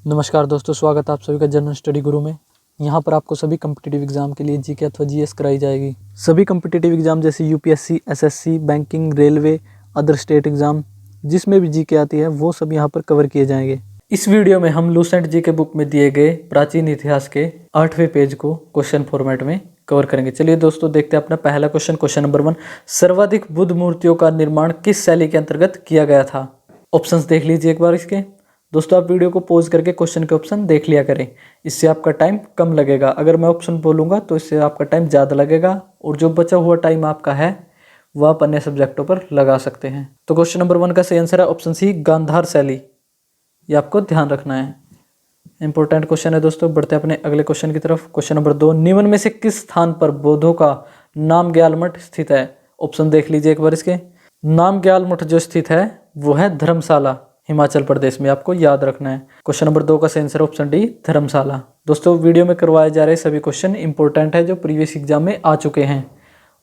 नमस्कार दोस्तों, स्वागत है आप सभी का जनरल स्टडी गुरु में। यहाँ पर आपको सभी कम्पिटिटिव एग्जाम के लिए जीके अथवा जीएस कराई जाएगी। सभी कम्पिटिटिव एग्जाम जैसे UPSC, SSC, banking, railway, other state exam जिसमें भी जीके आती है वो सब यहाँ पर कवर किए जाएंगे। इस वीडियो में हम लूसेंट जीके बुक में दिए गए प्राचीन इतिहास के 8वें पेज को क्वेश्चन फॉर्मेट में कवर करेंगे। चलिए दोस्तों देखते हैं अपना पहला क्वेश्चन नंबर 1। सर्वाधिक बुद्ध मूर्तियों का निर्माण किस शैली के अंतर्गत किया गया था? ऑप्शंस देख लीजिए एक बार इसके। दोस्तों आप वीडियो को पॉज करके क्वेश्चन के ऑप्शन देख लिया करें, इससे आपका टाइम कम लगेगा। अगर मैं ऑप्शन बोलूँगा तो इससे आपका टाइम ज़्यादा लगेगा और जो बचा हुआ टाइम आपका है वह आप अन्य सब्जेक्टों पर लगा सकते हैं। तो क्वेश्चन नंबर 1 का सही आंसर है ऑप्शन सी, गांधार शैली। ये आपको ध्यान रखना है, इंपॉर्टेंट क्वेश्चन है दोस्तों। बढ़ते हैं अपने अगले क्वेश्चन की तरफ। क्वेश्चन नंबर 2, निम्न में से किस स्थान पर बौद्धों का नामग्याल मठ स्थित है? ऑप्शन देख लीजिए एक बार इसके। नामग्याल मठ जो स्थित है वो है धर्मशाला, हिमाचल प्रदेश में, आपको याद रखना है। क्वेश्चन नंबर 2 का सही आंसर ऑप्शन डी, धर्मशाला। दोस्तों वीडियो में करवाए जा रहे सभी क्वेश्चन इंपॉर्टेंट है जो प्रीवियस एग्जाम में आ चुके हैं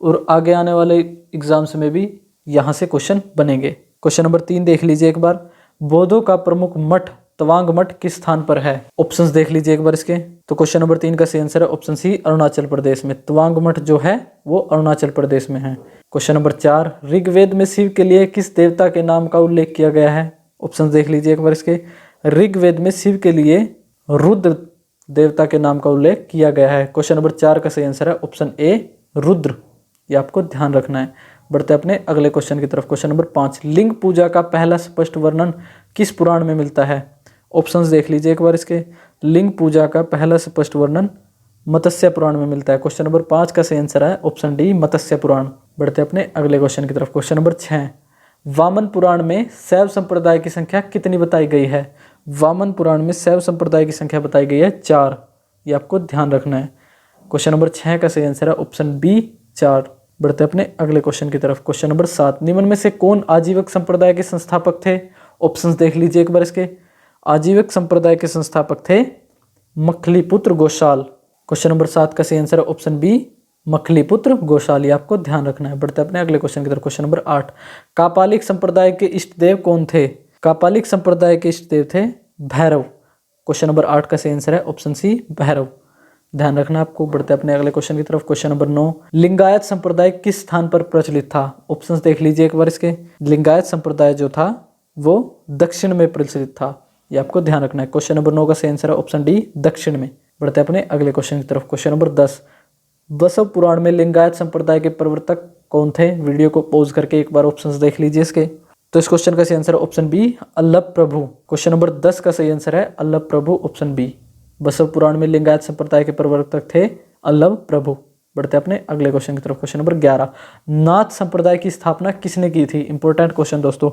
और आगे आने वाले एग्जाम्स में भी यहाँ से क्वेश्चन बनेंगे। क्वेश्चन नंबर 3 देख लीजिए एक बार। बौद्धों का प्रमुख मठ तवांग मठ किस स्थान पर है? ऑप्शंस देख लीजिए एक बार इसके। तो क्वेश्चन नंबर 3 का सही आंसर है ऑप्शन सी, अरुणाचल प्रदेश में। तवांग मठ जो है वो अरुणाचल प्रदेश में है। क्वेश्चन नंबर 4, ऋग्वेद में शिव के लिए किस देवता के नाम का उल्लेख किया गया है? ऑप्शन देख लीजिए एक बार इसके। ऋग्वेद में शिव के लिए रुद्र देवता के नाम का उल्लेख किया गया है। क्वेश्चन नंबर 4 का सही आंसर है ऑप्शन ए, रुद्र। ये आपको ध्यान रखना है। बढ़ते अपने अगले क्वेश्चन की तरफ। क्वेश्चन नंबर 5, लिंग पूजा का पहला स्पष्ट वर्णन किस पुराण में मिलता है? ऑप्शंस देख लीजिए एक बार इसके। लिंग पूजा का पहला स्पष्ट वर्णन मत्स्य पुराण में मिलता है। क्वेश्चन नंबर 5 का सही आंसर है ऑप्शन डी, मत्स्य पुराण। बढ़ते अपने अगले क्वेश्चन की तरफ। क्वेश्चन नंबर 6, वामन पुराण में शैव संप्रदाय की संख्या कितनी बताई गई है? वामन पुराण में शैव संप्रदाय की संख्या बताई गई है 4। ये आपको ध्यान रखना है। क्वेश्चन नंबर 6 का सही आंसर है ऑप्शन बी, 4। बढ़ते अपने अगले क्वेश्चन की तरफ। क्वेश्चन नंबर 7, निम्न में से कौन आजीवक संप्रदाय के संस्थापक थे? ऑप्शंस देख लीजिए एक बार इसके। आजीवक संप्रदाय के संस्थापक थे मखलीपुत्र गोशाल। क्वेश्चन नंबर 7 का सही आंसर है ऑप्शन बी, मखलीपुत्र गोशाल। ये आपको ध्यान रखना है। बढ़ते अपने अगले क्वेश्चन की तरफ। क्वेश्चन नंबर 8, कापालिक संप्रदाय के इष्ट देव कौन थे? कापालिक संप्रदाय के इष्ट देव थे भैरव। क्वेश्चन नंबर 8 का सही आंसर है ऑप्शन सी, भैरव। ध्यान रखना आपको। बढ़ते अपने अगले क्वेश्चन की तरफ। क्वेश्चन नंबर 9, लिंगायत संप्रदाय किस स्थान पर प्रचलित था? ऑप्शंस देख लीजिए एक बार इसके। लिंगायत संप्रदाय जो था वो दक्षिण में प्रचलित था, ये आपको ध्यान रखना है। क्वेश्चन नंबर 9 का सही आंसर है ऑप्शन डी, दक्षिण में। बढ़ते अपने अगले क्वेश्चन की तरफ। क्वेश्चन नंबर 10, बसव पुराण में लिंगायत संप्रदाय के प्रवर्तक कौन थे? वीडियो को पॉज करके एक बार ऑप्शंस देख लीजिए इसके। तो इस क्वेश्चन का सही आंसर है ऑप्शन बी, अल्लभ प्रभु। क्वेश्चन नंबर 10 का सही आंसर है अल्लभ प्रभु, ऑप्शन बी। बसव पुराण में लिंगायत संप्रदाय के प्रवर्तक थे अल्लभ प्रभु। बढ़ते अपने अगले क्वेश्चन की तरफ। क्वेश्चन नंबर 11, नाथ संप्रदाय की स्थापना किसने की थी? इंपॉर्टेंट क्वेश्चन दोस्तों।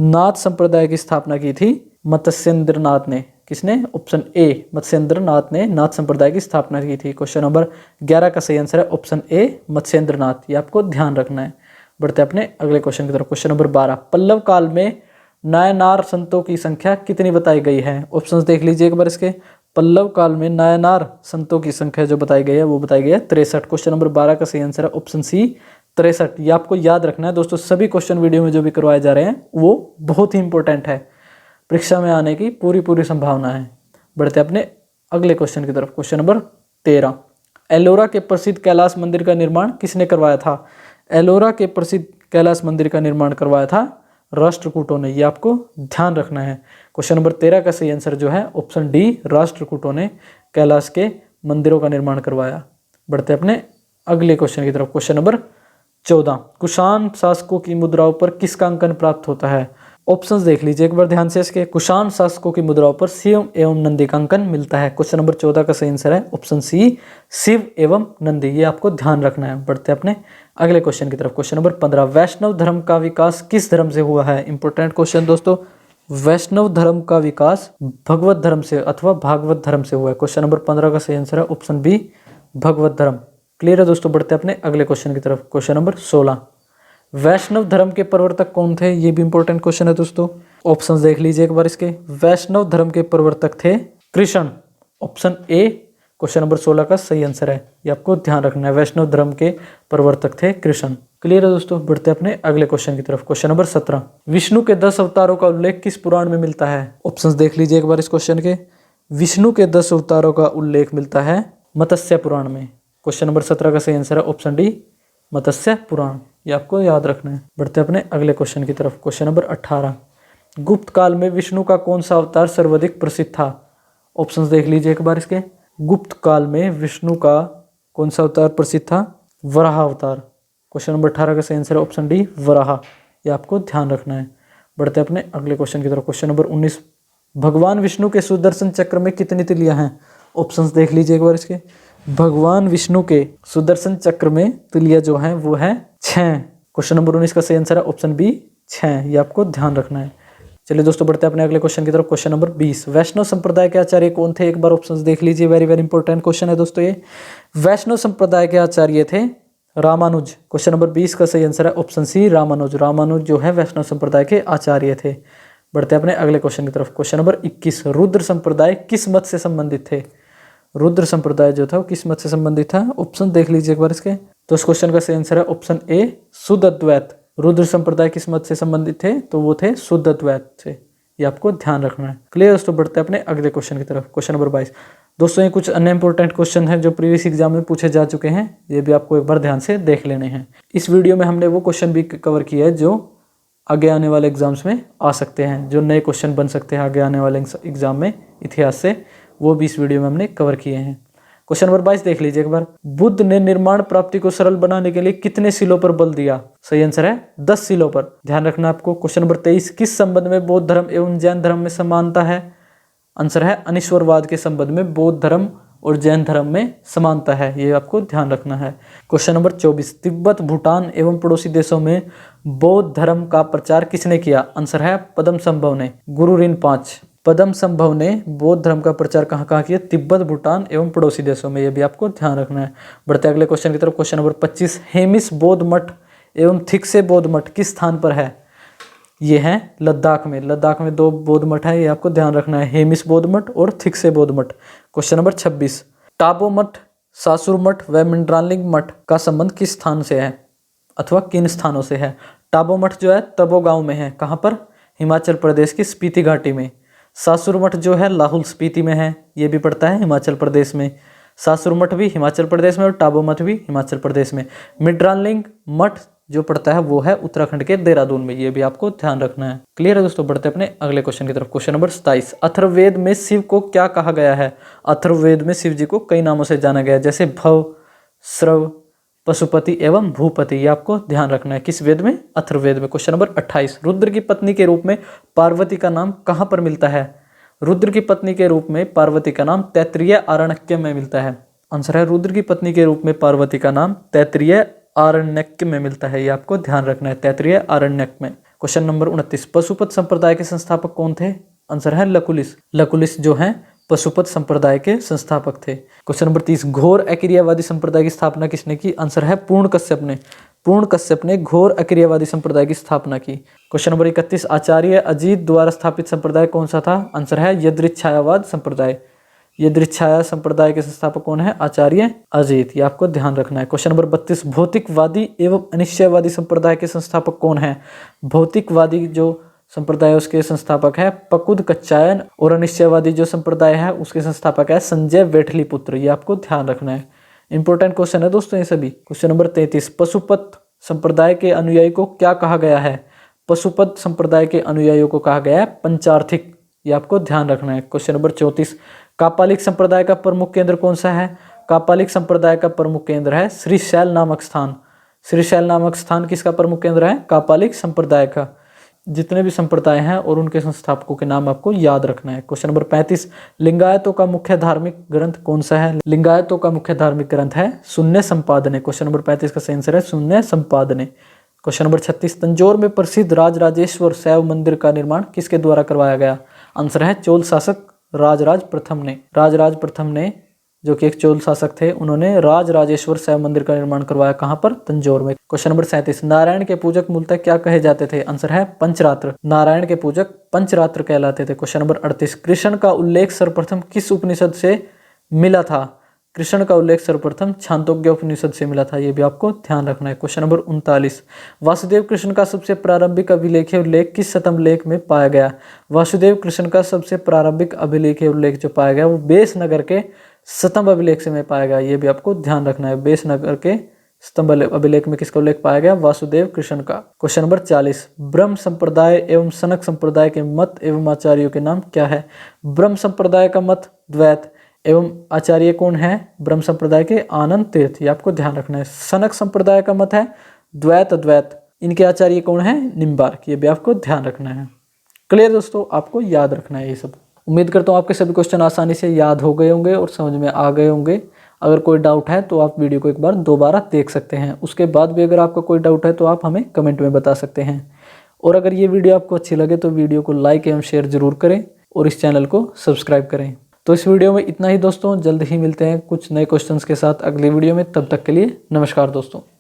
नाथ संप्रदाय की स्थापना की थी मत्स्येंद्रनाथ ने। किसने? ऑप्शन ए, मत्स्येंद्रनाथ ने नाथ संप्रदाय की स्थापना की थी। क्वेश्चन नंबर 11 का सही आंसर है ऑप्शन ए, मत्स्येंद्रनाथ। ये आपको ध्यान रखना है। बढ़ते अपने अगले क्वेश्चन की तरफ। क्वेश्चन नंबर 12, पल्लव काल में नायनार संतों की संख्या कितनी बताई गई है? ऑप्शंस देख लीजिए एक बार इसके। पल्लव काल में नायनार संतों की संख्या जो बताई गई है वो बताई गई है 63। क्वेश्चन नंबर 12 का सही आंसर है ऑप्शन सी, 63। ये आपको याद रखना है दोस्तों। सभी क्वेश्चन वीडियो में जो भी करवाए जा रहे हैं वो बहुत ही इंपॉर्टेंट है, परीक्षा में आने की पूरी संभावना है। बढ़ते अपने अगले क्वेश्चन की तरफ। क्वेश्चन नंबर 13, एलोरा के प्रसिद्ध कैलाश मंदिर का निर्माण किसने करवाया था? एलोरा के प्रसिद्ध कैलाश मंदिर का निर्माण करवाया था राष्ट्रकूटों ने। ये आपको ध्यान रखना है। क्वेश्चन नंबर 13 का सही आंसर जो है ऑप्शन डी, राष्ट्रकूटों ने कैलाश के मंदिरों का निर्माण करवाया। बढ़ते अपने अगले क्वेश्चन की तरफ। क्वेश्चन नंबर 14, कुषाण शासकों की मुद्राओं पर किसका अंकन प्राप्त होता है? ऑप्शंस देख लीजिए एक बार ध्यान से इसके। कुषाण शासकों की मुद्राओं पर शिव एवं नंदी का अंकन मिलता है। क्वेश्चन नंबर 14 का सही आंसर है ऑप्शन सी, शिव एवं नंदी। ये आपको ध्यान रखना है। बढ़ते अपने अगले क्वेश्चन की तरफ। क्वेश्चन नंबर 15, वैष्णव धर्म का विकास किस धर्म से हुआ है? इंपॉर्टेंट क्वेश्चन दोस्तों। वैष्णव धर्म का विकास भगवत धर्म से अथवा भागवत धर्म से हुआ है। क्वेश्चन नंबर 15 का सही आंसर है ऑप्शन बी, भगवत धर्म। क्लियर है दोस्तों। बढ़ते अपने अगले क्वेश्चन की तरफ। क्वेश्चन नंबर 16, वैष्णव धर्म के प्रवर्तक कौन थे? ये भी इंपॉर्टेंट क्वेश्चन है दोस्तों। ऑप्शंस देख लीजिए एक बार इसके। वैष्णव धर्म के प्रवर्तक थे Krishna, option A question number 16 का सही आंसर है। ये आपको ध्यान रखना है। वैष्णव धर्म के प्रवर्तक थे कृष्ण। क्लियर है दोस्तों। बढ़ते अपने अगले क्वेश्चन की तरफ। क्वेश्चन नंबर 17, विष्णु के 10 अवतारों का उल्लेख किस पुराण में मिलता है? ऑप्शंस देख लीजिए एक बार इस क्वेश्चन के। विष्णु के 10 अवतारों का उल्लेख मिलता है मत्स्य पुराण में। क्वेश्चन नंबर 17 का सही आंसर है ऑप्शन डी मत्स्य पुराण। ये आपको याद रखना है। बढ़ते हैं अपने अगले क्वेश्चन की तरफ। क्वेश्चन नंबर 18, गुप्त काल में विष्णु का कौन सा अवतार सर्वाधिक प्रसिद्ध था? ऑप्शंस देख लीजिए एक बार इसके। गुप्त काल में विष्णु का कौन सा अवतार प्रसिद्ध था? वराह अवतार। क्वेश्चन नंबर 18 का सही आंसर है ऑप्शन डी वराह। ये आपको ध्यान रखना है। बढ़ते हैं अपने अगले क्वेश्चन की तरफ। क्वेश्चन नंबर 19, भगवान विष्णु के सुदर्शन चक्र में कितनी तिलियां हैं? ऑप्शंस देख लीजिए एक बार इसके। भगवान विष्णु के सुदर्शन चक्र में तिलियां जो हैं वो है 6। क्वेश्चन नंबर 19 का सही आंसर है ऑप्शन बी 6। ये आपको ध्यान रखना है। चलिए दोस्तों बढ़ते हैं अपने अगले क्वेश्चन की तरफ। क्वेश्चन नंबर 20, वैष्णव संप्रदाय के आचार्य कौन थे? एक बार ऑप्शंस देख लीजिए। वेरी वेरी इंपॉर्टेंट क्वेश्चन है दोस्तों ये। वैष्णव संप्रदाय के आचार्य थे रामानुज। क्वेश्चन नंबर 20 का सही आंसर है ऑप्शन सी रामानुज। रामानुज जो है वैष्णव संप्रदाय के आचार्य थे। बढ़ते हैं अपने अगले क्वेश्चन की तरफ। क्वेश्चन नंबर 21, रुद्र संप्रदाय किस मत से संबंधित थे? रुद्र संप्रदाय जो था वो किस मत से संबंधित था? ऑप्शन देख लीजिए एक बार इसके। तो इस क्वेश्चन का सही आंसर है ऑप्शन ए शुद्ध अद्वैत। रुद्र संप्रदाय किस मत से संबंधित थे? तो वो थे शुद्ध अद्वैत से। ये आपको ध्यान रखना है। क्लियर दोस्तों? बढ़ते हैं अपने अगले क्वेश्चन की तरफ। क्वेश्चन नंबर 22, दोस्तों ये कुछ अन्य इंपॉर्टेंट क्वेश्चन हैं जो प्रीवियस एग्जाम में पूछे जा चुके हैं। ये भी आपको एक बार ध्यान से देख लेने हैं। इस वीडियो में हमने वो क्वेश्चन भी कवर किया है जो आगे आने वाले एग्जाम्स में आ सकते हैं, जो नए क्वेश्चन बन सकते हैं आगे आने वाले एग्जाम में इतिहास से, वो भी इस वीडियो में हमने कवर किए हैं। क्वेश्चन नंबर 22 देख लीजिए एक बार। बुद्ध ने निर्माण प्राप्ति को सरल बनाने के लिए कितने सीलों पर बल दिया? सही आंसर है 10 सीलों पर। ध्यान रखना आपको। क्वेश्चन नंबर 23, किस संबंध में बौद्ध धर्म एवं जैन धर्म में समानता है? आंसर है अनीश्वरवाद के संबंध में बौद्ध धर्म और जैन धर्म में समानता है। ये आपको ध्यान रखना है। क्वेश्चन नंबर 24, तिब्बत, भूटान एवं पड़ोसी देशों में बौद्ध धर्म का प्रचार किसने किया? आंसर है पद्मसंभव ने। गुरु ऋण 5। पद्मसंभव ने बौद्ध धर्म का प्रचार कहाँ कहाँ किया? तिब्बत, भूटान एवं पड़ोसी देशों में। ये भी आपको ध्यान रखना है। बढ़ते अगले क्वेश्चन की तरफ। क्वेश्चन नंबर 25, हेमिस बौद्ध मठ एवं थिक्से बौद्ध मठ किस स्थान पर है? ये है लद्दाख में। लद्दाख में 2 बौद्ध मठ है, ये आपको ध्यान रखना है, हेमिस बौद्ध मठ और थिक्से बौद्ध मठ। क्वेश्चन नंबर 26, टाबो मठ, सासुर मठ व मिंड्रालिंग मठ का संबंध किस स्थान से है अथवा किन स्थानों से है? टाबो मठ जो है तबो गांव में है। कहाँ पर? हिमाचल प्रदेश की स्पीति घाटी में। सासुर मठ जो है लाहौल स्पीति में है, ये भी पड़ता है हिमाचल प्रदेश में। सासुर मठ भी हिमाचल प्रदेश में और टाबो मठ भी हिमाचल प्रदेश में। मिंड्रालिंग मठ जो पड़ता है वो है उत्तराखंड के देहरादून में। ये भी आपको ध्यान रखना है। क्लियर है दोस्तों? बढ़ते अपने अगले क्वेश्चन की तरफ। क्वेश्चन नंबर 27, अथर्ववेद में शिव को क्या कहा गया है? अथर्ववेद में शिव जी को कई नामों से जाना गया है, जैसे भव, श्रव, पशुपति एवं भूपति। ये आपको ध्यान रखना है। किस वेद में? अथर्ववेद में। क्वेश्चन नंबर 28, रुद्र की पत्नी के रूप में पार्वती का नाम कहाँ पर मिलता है? रुद्र की पत्नी के रूप में पार्वती का नाम तैत्तिरीय आरण्यक में मिलता है। आंसर है रुद्र की पत्नी के रूप में पार्वती का नाम तैत्तिरीय आरण्यक में मिलता है। ये आपको ध्यान रखना है, तैत्तिरीय आरण्यक में। क्वेश्चन नंबर 29, पशुपत संप्रदाय के संस्थापक कौन थे? आंसर है लकुलिश। लकुलिश जो है पशुपत संप्रदाय के संस्थापक थे। क्वेश्चन नंबर 30, घोर अक्रियावादी संप्रदाय की स्थापना किसने की? आंसर है पूर्ण कश्यप ने। पूर्ण कश्यप ने घोर अक्रियावादी संप्रदाय की स्थापना की। क्वेश्चन नंबर 31, आचार्य अजीत द्वारा स्थापित संप्रदाय कौन सा था? आंसर है यदृच्छायावाद संप्रदाय। यदृच्छाया संप्रदाय के संस्थापक कौन है? आचार्य अजीत। ये आपको ध्यान रखना है। क्वेश्चन नंबर 32, भौतिकवादी एवं अनिश्चयवादी संप्रदाय के संस्थापक कौन है? भौतिकवादी जो संप्रदाय उसके संस्थापक है पकुद कच्चायन और अनिश्चयवादी जो संप्रदाय है उसके संस्थापक है संजय वेठलीपुत्र। ये आपको ध्यान रखना है। इंपॉर्टेंट क्वेश्चन है दोस्तों ये सभी। क्वेश्चन नंबर 33, पशुपत संप्रदाय के अनुयायी को क्या कहा गया है? पशुपत संप्रदाय के अनुयायियों को कहा गया है पंचार्थिक। ये आपको ध्यान रखना है। क्वेश्चन नंबर 34, कापालिक संप्रदाय का प्रमुख केंद्र कौन सा है? कापालिक संप्रदाय का प्रमुख केंद्र है श्रीशैल नामक स्थान। श्रीशैल नामक स्थान किसका प्रमुख केंद्र है? कापालिक संप्रदाय का। जितने भी संप्रदाय हैं और उनके संस्थापकों के नाम आपको याद रखना है। क्वेश्चन नंबर 35, लिंगायतों का मुख्य धार्मिक ग्रंथ कौन सा है? लिंगायतों का मुख्य धार्मिक ग्रंथ है शून्य संपादने। क्वेश्चन नंबर 35 का सही आंसर है शून्य संपादने। क्वेश्चन नंबर 36, तंजौर में प्रसिद्ध राजराजेश्वर शैव मंदिर का निर्माण किसके द्वारा करवाया गया? आंसर है चोल शासक राजराज प्रथम ने। राजराज प्रथम ने जो कि एक चोल शासक थे, उन्होंने राजराजेश्वर शैव मंदिर का निर्माण करवाया। कहाँ पर? तंजौर में। क्वेश्चन नंबर 37, नारायण के पूजक मूलतः क्या कहे जाते थे? आंसर है पंचरात्र। नारायण के पूजक पंचरात्र कहलाते थे। क्वेश्चन नंबर 38, कृष्ण का उल्लेख सर्वप्रथम किस उपनिषद से मिला था? कृष्ण का उल्लेख सर्वप्रथम छांदोग्य उपनिषद से मिला था, ये भी आपको ध्यान रखना है। क्वेश्चन नंबर 39, वासुदेव कृष्ण का सबसे प्रारंभिक अभिलेख उल्लेख किस शतम लेख में पाया गया? वासुदेव कृष्ण का सबसे प्रारंभिक अभिलेख उल्लेख जो पाया गया वो बेसनगर के शतम अभिलेख से में पाया गया, ये भी आपको ध्यान रखना है। बेसनगर के स्तंभ अभिलेख में किसका उल्लेख पाया गया? वासुदेव कृष्ण का। क्वेश्चन नंबर 40, ब्रह्म संप्रदाय एवं सनक संप्रदाय के मत एवं आचार्यों के नाम क्या है? ब्रह्म संप्रदाय का मत द्वैत एवं आचार्य कौन है? ब्रह्म संप्रदाय के आनंद तीर्थ, ये आपको ध्यान रखना है। सनक संप्रदाय का मत है द्वैत अद्वैत, इनके आचार्य कौन है? निम्बार्क, ये भी आपको ध्यान रखना है। क्लियर दोस्तों, आपको याद रखना है ये सब। उम्मीद करता हूँ आपके सभी क्वेश्चन आसानी से याद हो गए होंगे और समझ में आ गए होंगे। अगर कोई डाउट है तो आप वीडियो को एक बार दोबारा देख सकते हैं, उसके बाद भी अगर आपका कोई डाउट है तो आप हमें कमेंट में बता सकते हैं। और अगर ये वीडियो आपको अच्छी लगे तो वीडियो को लाइक एवं शेयर जरूर करें और इस चैनल को सब्सक्राइब करें। तो इस वीडियो में इतना ही दोस्तों, जल्द ही मिलते हैं कुछ नए क्वेश्चंस के साथ अगली वीडियो में। तब तक के लिए नमस्कार दोस्तों।